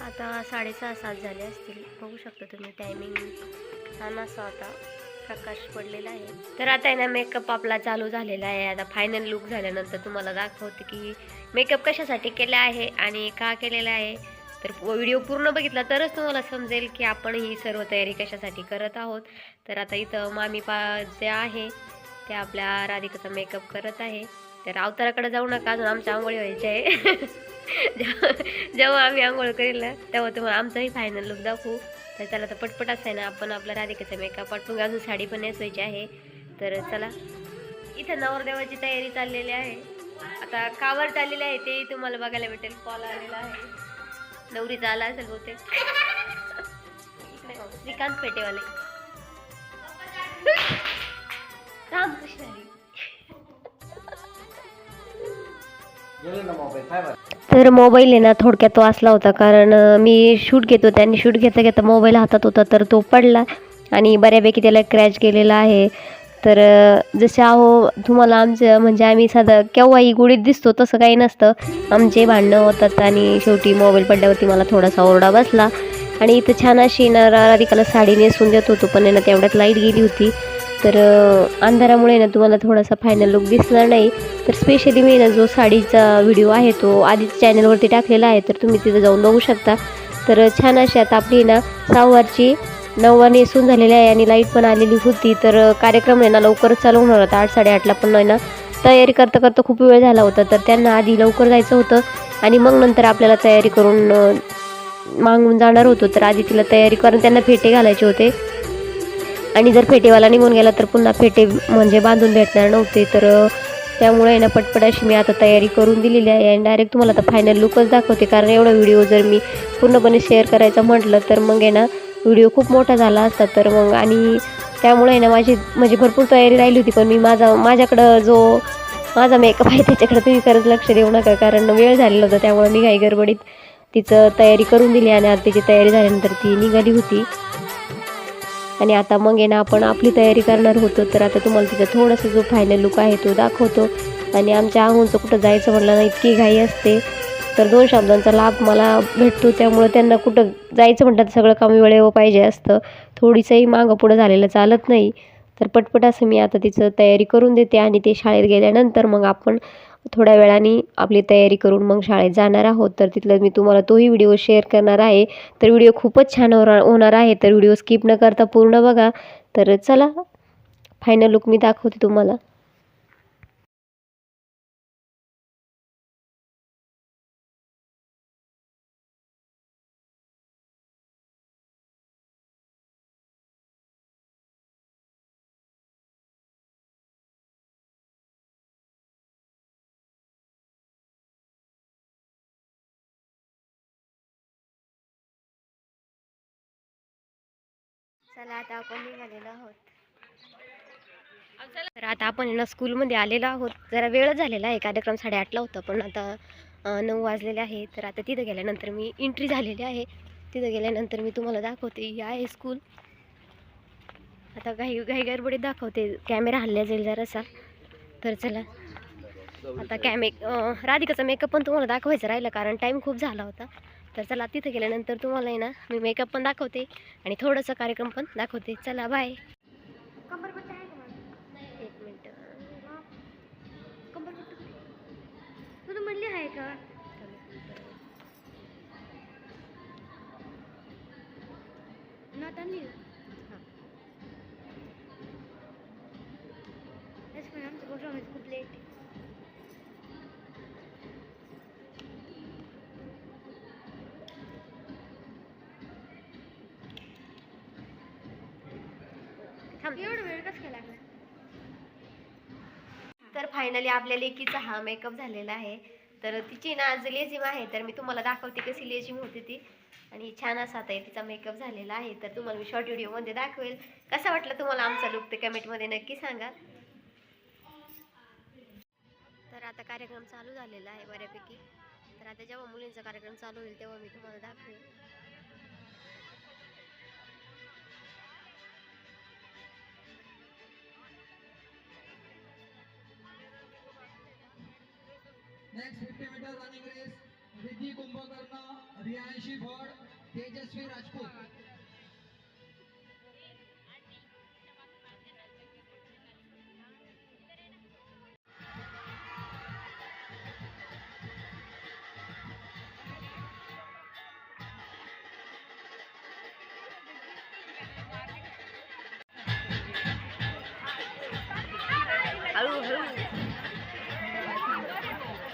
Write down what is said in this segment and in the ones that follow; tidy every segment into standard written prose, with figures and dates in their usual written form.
आता 6:30-7 झाले असतील. बघू शकता तुम्ही टायमिंग छान असा आता प्रकाश पडलेला आहे. तर आता आहे ना मेकअप आपला चालू झालेला आहे. आता फायनल लुक झाल्यानंतर तुम्हाला दाखवते की मेकअप कशासाठी केला आहे आणि का केलेला आहे. तर व्हिडिओ पूर्ण बघितला तरच तुम्हाला समजेल की आपण ही सर्व तयारी कशासाठी करत आहोत. तर आता इथं मामी जे आहे ते आपल्या राधिकाचा मेकअप करत आहे. तर अवताराकडे जाऊ नका, अजून आमच्या आंघोळी व्हायची आहे. जेव्हा आम्ही आंघोळ करेल ना तेव्हा तुम्हाला आमचाही फायनल लुक दाखवू. तर चला तर पटपट असं आहे ना आपण आपल्या राधिकेचा मेकअप आटपून अजून साडी पण नेसवायची आहे. तर चला इथं नवरदेवाची तयारी चाललेली आहे. आता कावर चाललेली आहे ते तुम्हाला बघायला भेटेल. कॉल आलेला आहे, नवरीचा आला असेल बहुतेक. श्रीकांत पेटेवाले रामकृष्ण हरी. तर मोबाईल आहे ना थोडक्यात तो असला होता, कारण मी शूट घेतो त्यांनी शूट घेता घेता मोबाईल हातात होता तर तो पडला आणि बऱ्यापैकी त्याला क्रॅच केलेला आहे. तर जसे आहो तुम्हाला आमचं म्हणजे आम्ही साधं केव्हाही गुढीत दिसतो तसं काही नसतं. आमचे भांडणं होतात आणि शेवटी मोबाईल पडल्यावरती मला थोडासा ओरडा बसला. आणि इथं छान अशी ना राधिकाला साडी नेसून देत होतो, पण आहे ना तेवढ्यात लाईट गेली होती. तर अंधारामुळे ना तुम्हाला थोडासा फायनल लुक दिसला नाही. तर स्पेशली मी ना जो साडीचा व्हिडिओ आहे तो आधीच चॅनलवरती टाकलेला आहे, तर तुम्ही तिथं जाऊन बघू शकता. तर छान अशी आता आपली ना सहावारची नऊवार नेसून झालेली आहे आणि लाईट पण आलेली होती. तर कार्यक्रम आहे ना लवकरच चालू होणार होता 8-8:30ला, पण आहे ना तयारी करता करता खूप वेळ झाला होता. तर त्यांना आधी लवकर जायचं होतं आणि मग नंतर आपल्याला तयारी करून मागून जाणार होतो. तर आधी तिला तयारी करून त्यांना फेटे घालायचे होते आणि जर फेटेवाला निघून गेला तर पुन्हा फेटे म्हणजे बांधून भेटणार नव्हते. तर त्यामुळे ना पटपट अशी मी आता तयारी करून दिलेली आहे आणि डायरेक्ट तुम्हाला आता फायनल लुकच दाखवते. कारण एवढा व्हिडिओ जर मी पूर्णपणे शेअर करायचा म्हटलं तर मग आहे ना व्हिडिओ खूप मोठा झाला असता. तर मग आणि त्यामुळे ना माझी म्हणजे भरपूर तयारी राहिली होती, पण मी माझ्याकडं जो माझा मेकअप आहे त्याच्याकडे तुम्ही खरंच लक्ष देऊ नका, कारण वेळ झालेला होता. त्यामुळे मी काही गडबडीत तिचं तयारी करून दिली आणि आता तिची तयारी झाल्यानंतर ती निघाली होती. आणि आता मग आहे ना आपण आपली तयारी करणार होतो. तर आता तुम्हाला तिचा थोडासा जो फायनल लुक आहे तो दाखवतो. आणि आमच्या आहोंचं कुठं जायचं म्हटलं ना इतकी घाई असते, तर 2 शब्दांचा लाभ मला भेटतो. त्यामुळे त्यांना कुठं जायचं म्हटलं तर सगळं काम वेळेवर पाहिजे असतं, थोडीसंही मागं पुढं झालेलं चालत नाही. तर पटपट असं मी आता तिचं तयारी करून देते आणि ते शाळेत गेल्यानंतर मग आपण थोड्या वेळाने आपली तयारी करून मग शाळेत जाणार आहोत. तर तिथलं मी तुम्हाला तोही व्हिडिओ शेअर करणार आहे. तर व्हिडिओ खूपच छान होणार आहे, तर व्हिडिओ स्किप न करता पूर्ण बघा. तर चला फायनल लुक मी दाखवते तुम्हाला. चला आता आपण निघालेलो आहोत. तर आता आपण ना स्कूलमध्ये आलेलो आहोत. जरा वेळ झालेला आहे, कार्यक्रम 8:30ला होता, पण आता 9 वाजलेले आहे. तर आता तिथं गेल्यानंतर मी एंट्री झालेली आहे. तिथं गेल्यानंतर मी तुम्हाला दाखवते ही आहे स्कूल. आता घाई घाई गडबडीत दाखवते, कॅमेरा हल्ल्या जाईल जरासा. तर चला आता राधिकाचा मेकअप पण तुम्हाला दाखवायचा राहिला, कारण टाईम खूप झाला होता. तर चला तिथं गेल्यानंतर तुम्हाला आहे ना मी मेकअप पण दाखवते आणि थोडंसं कार्यक्रम पण दाखवते. चला बाय. एक मिनटं. तू म्हणली आहे का? नॉट ऑनली आमचं प्रोग्राम आहे खूप लेट. एवढं वेळ कसं काय लागला? तर फायनली आपल्या लेकीचा हा मेकअप झालेला आहे. तर तिची ना आज लेझिम आहे, तर मी तुम्हाला दाखवते कशी लेझिम होती ती. आणि छान असा आता तिचा मेकअप झालेला आहे. तर तुम्हाला मी शॉर्ट व्हिडिओमध्ये दाखवेल. कसा वाटला तुम्हाला आमचा लुक ते कमेंटमध्ये नक्की सांगा. तर आता कार्यक्रम चालू झालेला आहे बऱ्यापैकी. तर आता जेव्हा मुलींचा कार्यक्रम चालू होईल तेव्हा मी तुम्हाला दाखवेल. Next 50 meter running race. विधी कुंभकर्ण, रियांशी भोड, तेजस्वी Rajput.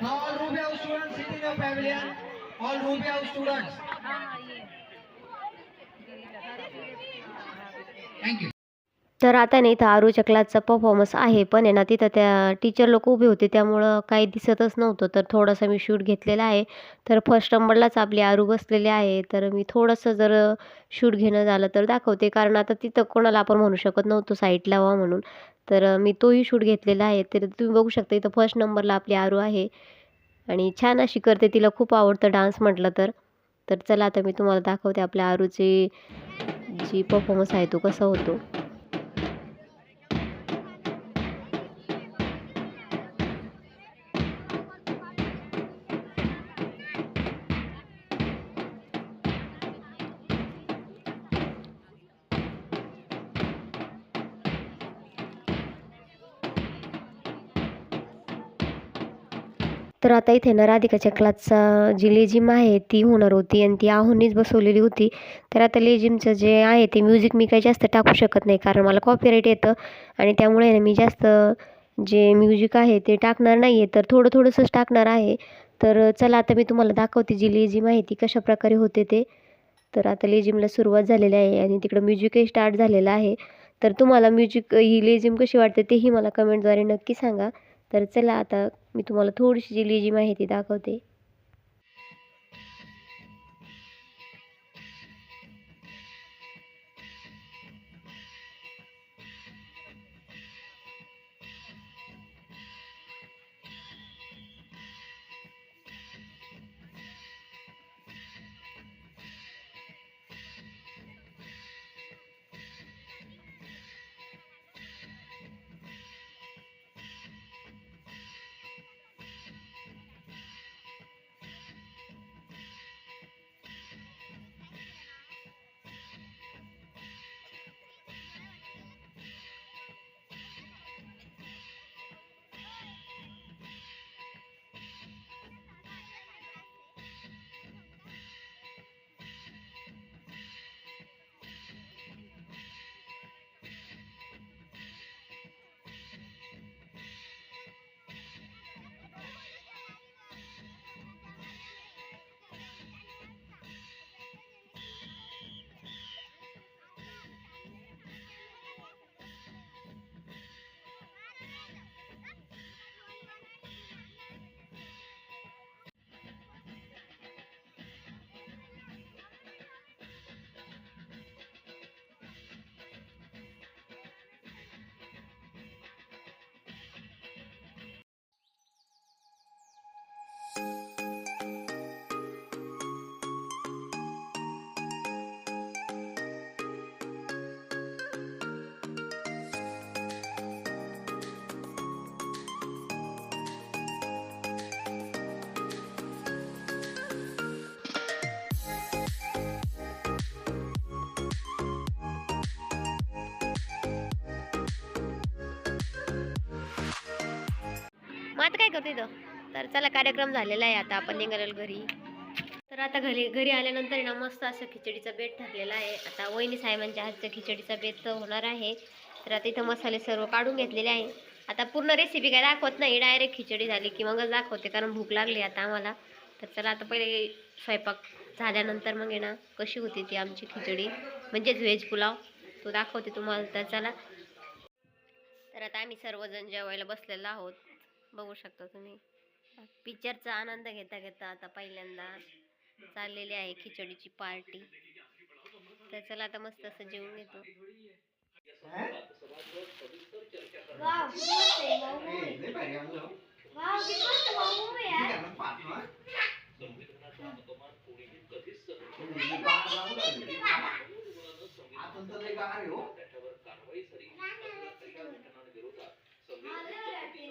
Now all Ruby House students sit in your pavilion. All Ruby House students. Thank you. तर आता नाही इथं आरूच्या क्लासचा परफॉर्मन्स आहे, पण आहे ना तिथं त्या टीचर लोक उभे होते त्यामुळं काही दिसतच नव्हतं. तर थोडासा मी शूट घेतलेला आहे. तर फर्स्ट नंबरलाच आपली आरू बसलेली आहे. तर मी थोडंसं जर शूट घेणं झालं तर दाखवते, कारण आता तिथं कोणाला आपण म्हणू शकत नव्हतो साईडला व्हा म्हणून. तर मी तोही शूट घेतलेला आहे. तर तुम्ही बघू शकता इथं फर्स्ट नंबरला आपली आरू आहे आणि छान अशी करते. तिला खूप आवडतं डान्स म्हटलं तर. तर चला आता मी तुम्हाला दाखवते आपल्या आरूची जी परफॉर्मन्स आहे तो कसा होतो. तर आता इथे ना राधिकाच्या क्लासचा जी लेझिम आहे ती होणार होती आणि ती आहोनीच बसवलेली होती. तर आता लेझिमचं जे आहे ते म्युझिक मी काही जास्त टाकू शकत नाही, कारण मला कॉपीराईट येतं आणि त्यामुळे ना मी जास्त जे म्युझिक आहे ते टाकणार नाही आहे. तर थोडंसंच टाकणार आहे. तर चला आता मी तुम्हाला दाखवते जी लेझिम आहे ती कशाप्रकारे होते ते. तर आता लेझिमला सुरुवात झालेली आहे आणि तिकडं म्युझिकही स्टार्ट झालेलं आहे. तर तुम्हाला म्युझिक ही लेझिम कशी वाटते तेही मला कमेंटद्वारे नक्की सांगा. तर चला आता मी तुम्हाला थोडीशी जी लेझिम आहे ती दाखवते. मग आता काय करतो इथं. तर चला कार्यक्रम झालेला आहे, आता आपण निघालेलो घरी. तर आता घरी घरी आल्यानंतर ना मस्त असं खिचडीचा बेत ठरलेला आहे. आता वहिनी साहेबांच्या हातच्या खिचडीचा बेत होणार आहे. तर आता इथं मसाले सर्व काढून घेतलेले आहे. आता पूर्ण रेसिपी काय दाखवत नाही, डायरेक्ट खिचडी झाली की मगच दाखवते, कारण भूक लागली आता आम्हाला. तर चला आता पहिले स्वयंपाक झाल्यानंतर मग आहे ना कशी होती ती आमची खिचडी, म्हणजेच व्हेज पुलाव, तो दाखवते तुम्हाला. तर चला. तर आता आम्ही सर्वजण जेवायला बसलेलो आहोत, बघू शकता तुम्ही. पिक्चरचा आनंद घेता घेता आता पहिल्यांदा चाललेली आहे खिचडीची पार्टी. तर चला आता मस्त असं जेवून घेतो.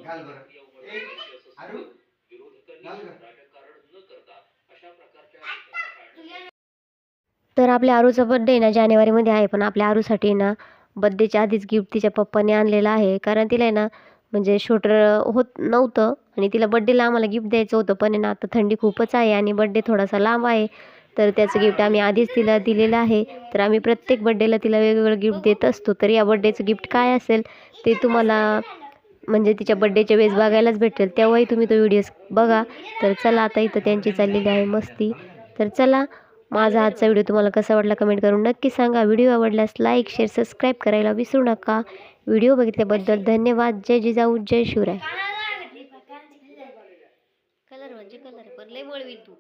घाल बरं. आरू घाल ग. तर आपल्या आरूचा बड्डे ना जानेवारीमध्ये आहे, पण आपल्या आरूसाठी ना बड्डेच्या आधीच गिफ्ट तिच्या पप्पाने आणलेलं आहे. कारण तिला आहे ना म्हणजे शूटर होत नव्हतं आणि तिला बड्डेला आम्हाला गिफ्ट द्यायचं होतं, पण आहे ना आता थंडी खूपच आहे आणि बड्डे थोडासा लांब आहे. तर त्याचं गिफ्ट आम्ही आधीच तिला दिलेलं आहे. तर आम्ही प्रत्येक बड्डेला तिला वेगवेगळं गिफ्ट देत असतो. तर या बड्डेचं गिफ्ट काय असेल ते तुम्हाला म्हणजे तिच्या बड्डेच्या वेळेस बघायलाच भेटेल. तेव्हाही तुम्ही तो व्हिडिओ बघा. तर चला आता इथं त्यांची चाललेली आहे मस्ती. तर चला माझा आजचा व्हिडिओ तुम्हाला कसा वाटला कमेंट करून नक्की सांगा. व्हिडिओ आवडल्यास लाईक, शेअर, सबस्क्राईब करायला विसरू नका. व्हिडिओ बघितल्याबद्दल धन्यवाद. जय जिजाऊ, जय शिवराय. कलर म्हणजे कलर पण लय वळवील तू.